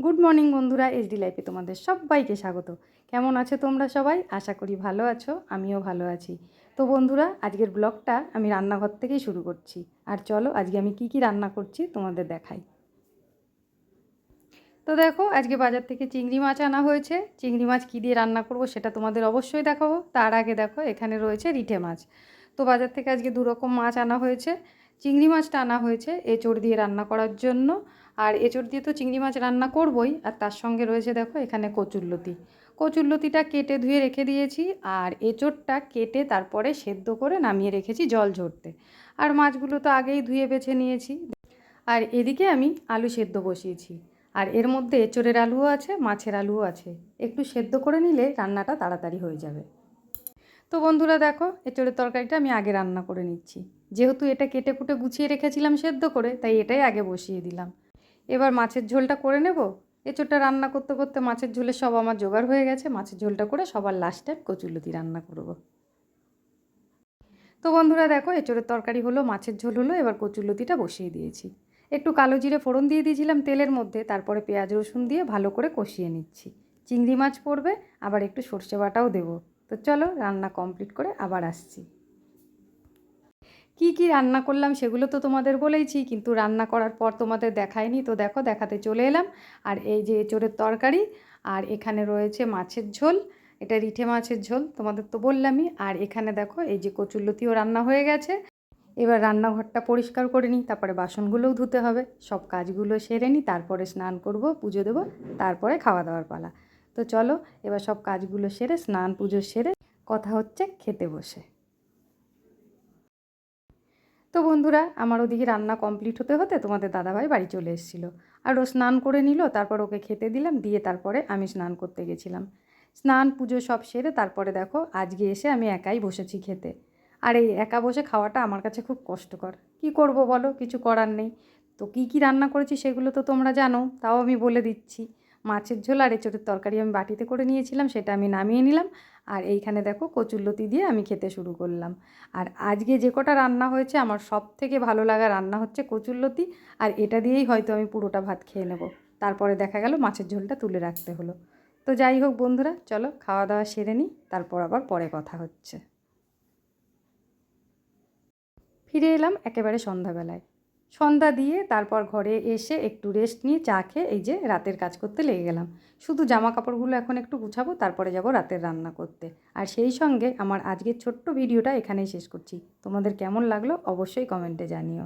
Good morning বন্ধুরা, HD লাইফে তোমাদের সবাইকে স্বাগত। কেমন আছো তোমরা সবাই? আশা করি ভালো আছো, আমিও ভালো আছি। তো বন্ধুরা, আজকের ব্লগটা আমি রান্নাঘর থেকেই শুরু করছি। আর চলো আজকে আমি কি রান্না করছি তোমাদের দেখাই। তো দেখো, আজকে বাজার থেকে চিংড়ি মাছ আনা হয়েছে। চিংড়ি মাছ কী দিয়ে রান্না করব সেটা তোমাদের অবশ্যই দেখাবো। তার আগে দেখো, এখানে রয়েছে রিঠে মাছ। তো বাজার থেকে আজকে দুরকম মাছ আনা হয়েছে। চিংড়ি মাছটা আনা হয়েছে এঁচোড় দিয়ে রান্না করার জন্য। আর এঁচোড় দিয়ে তো চিংড়ি মাছ রান্না করবই, আর তার সঙ্গে রয়েছে দেখো এখানে কচুরলতি। কচুরলতিটা কেটে ধুয়ে রেখে দিয়েছি, আর এঁচোড়টা কেটে তারপরে সেদ্ধ করে নামিয়ে রেখেছি জল ঝরতে। আর মাছগুলো তো আগেই ধুয়ে বেছে নিয়েছি। আর এদিকে আমি আলু সেদ্ধ বসিয়েছি। আর এর মধ্যে এঁচোড়ের আলুও আছে, মাছের আলুও আছে। একটু সেদ্ধ করে নিলে রান্নাটা তাড়াতাড়ি হয়ে যাবে। তো বন্ধুরা দেখো, এঁচোড়ের তরকারিটা আমি আগে রান্না করে নিচ্ছি। যেহেতু এটা কেটে কুটে গুছিয়ে রেখেছিলাম সেদ্ধ করে, তাই এটাই আগে বসিয়ে দিলাম। এবার মাছের ঝোলটা করে নেব। এঁচোড়টা রান্না করতে করতে মাছের ঝোলে সব আমার জোগাড় হয়ে গেছে। মাছের ঝোলটা করে সবার লাস্টে কচুরলতি রান্না করব। তো বন্ধুরা দেখো, এঁচোড়ের তরকারি হলো, মাছের ঝোল হলো, এবার কচুরলতিটা বসিয়ে দিয়েছি। একটু কালো জিরে ফোড়ন দিয়ে দিয়েছিলাম তেলের মধ্যে, তারপরে পেঁয়াজ রসুন দিয়ে ভালো করে কষিয়ে নিচ্ছি। চিংড়ি মাছ পড়বে, আবার একটু সর্ষে বাটাও দেবো। তো চলো রান্না কমপ্লিট করে আবার আসছি। কি রান্না করলাম সেগুলো তো তোমাদের বলেইছি, কিন্তু রান্না করার পর তোমাদের দেখায়নি। তো দেখো, দেখাতে চলে এলাম। আর এই যে এঁচোড়ের তরকারি, আর এখানে রয়েছে মাছের ঝোল। এটা রিঠে মাছের ঝোল, তোমাদের তো বললামই। আর এখানে দেখো এই যে কচুরলতিও রান্না হয়ে গেছে। এবার রান্নাঘরটা পরিষ্কার করে নিই, তারপরে বাসনগুলোও ধুতে হবে। সব কাজগুলো সেরে নিই, তারপরে স্নান করব, পুজো দেবো, তারপরে খাওয়া দাওয়ার পালা। তো চলো এবার সব কাজগুলো সেরে, স্নান পুজো সেরে কথা হচ্ছে খেতে বসে। তো বন্ধুরা, আমার ওদিকে রান্না কমপ্লিট হতে হতে তোমাদের দাদাভাই বাড়ি চলে এসেছিলো। আর ও স্নান করে নিল, তারপর ওকে খেতে দিলাম, দিয়ে তারপরে আমি স্নান করতে গেছিলাম। স্নান পুজো সব সেরে তারপরে দেখো আজকে এসে আমি একাই বসেছি খেতে। আর এই একা বসে খাওয়াটা আমার কাছে খুব কষ্টকর। কি করব বলো, কিছু করার নেই। তো কি রান্না করেছি সেগুলো তো তোমরা জানো, তাও আমি বলে দিচ্ছি। মাছের ঝোল আর এঁচোড়ের তরকারি আমি বাটিতে করে নিয়েছিলাম, সেটা আমি নামিয়ে নিলাম। আর এইখানে দেখো কচুরলতি দিয়ে আমি খেতে শুরু করলাম। আর আজকে যে কটা রান্না হয়েছে, আমার সব থেকে ভালো লাগা রান্না হচ্ছে কচুরলতি। আর এটা দিয়েই হয়তো আমি পুরোটা ভাত খেয়ে নেব। তারপরে দেখা গেল মাছের ঝোলটা তুলে রাখতে হলো। তো যাই হোক বন্ধুরা, চলো খাওয়া দাওয়া সেরে নিই, তারপর আবার পরে কথা হচ্ছে। ফিরে এলাম একেবারে সন্ধ্যাবেলায়। সন্ধ্যা দিয়ে তারপর ঘরে এসে একটু রেস্ট নিয়ে চা খেয়ে এই যে রাতের কাজ করতে লেগে গেলাম। শুধু জামা কাপড়গুলো এখন একটু গুছাবো, তারপরে যাব রাতের রান্না করতে। আর সেই সঙ্গে আমার আজকের ছোট্ট ভিডিওটা এখানেই শেষ করছি। তোমাদের কেমন লাগলো অবশ্যই কমেন্টে জানিও।